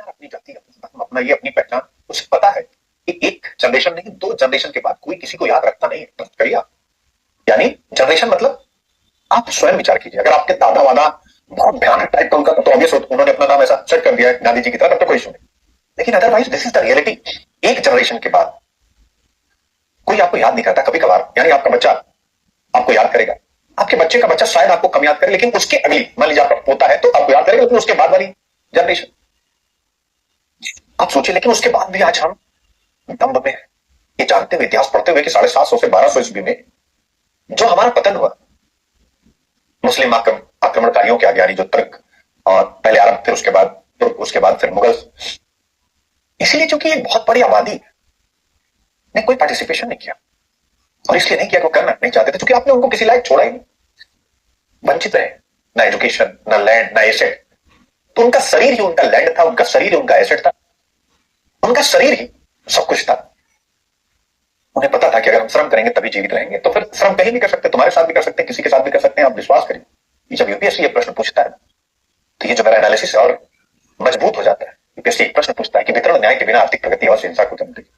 अपनी जाति, अपना धर्म, अपना ये अपनी पहचान, उसे पता है कि एक जनरेशन नहीं, 2 जनरेशन के बाद कोई किसी को याद रखता नहीं है। करिए आप, यानी जनरेशन मतलब आप स्वयं विचार कीजिए, अगर आपके दादा वादा बहुत भयानक टाइप का उनका, तो ऑब्वियस उन्होंने अपना नाम ऐसा सेट कर दिया है गांधी जी की तरह, तब तो कोई सुने। लेकिन otherwise this is the reality. एक जनरेशन के बाद कोई आपको याद नहीं करता कभी कभार, यानी आपका बच्चा आपको याद करेगा, आपके बच्चे का बच्चा शायद आपको कम याद करे, लेकिन उसके अगली, मान लीजिए आपका पोता है तो आपको याद करेगा, लेकिन उसके बाद वाली जनरेशन आप सोचिए। लेकिन उसके बाद भी आज हम दम्भ में ये जानते हुए, इतिहास पढ़ते हुए कि 750 से 1200 ईस्वी में जो हमारा पतन हुआ मुस्लिम आक्रमणकारियों के आगे, यानी जो तुर्क, और पहले अरब, फिर उसके बाद तुर्क, उसके बाद फिर मुगल, इसलिए चूंकि एक बहुत बड़ी आबादी ने कोई पार्टिसिपेशन नहीं किया, और इसलिए नहीं किया, वो करना नहीं चाहते थे, क्योंकि आपने उनको किसी लायक छोड़ा ही नहीं, वंचित रहे, ना एजुकेशन, ना लैंड, ना एसेट। तो उनका शरीर ही उनका लैंड था, उनका शरीर ही उनका एसेट था, उनका शरीर ही सब कुछ था। उन्हें पता था कि अगर हम श्रम करेंगे तभी जीवित रहेंगे, तो फिर श्रम कहीं भी कर सकते, तुम्हारे साथ भी कर सकते हैं, किसी के साथ भी कर सकते हैं, आप विश्वास करिए। ये जब यूपीएससी ये प्रश्न पूछता है, तो ये जो मेरा एनालिसिस है और मजबूत हो जाता है। यूपीएससी एक प्रश्न पूछता है कि वितरण न्याय के बिना आर्थिक प्रगति और हिंसा को जन्म देगी।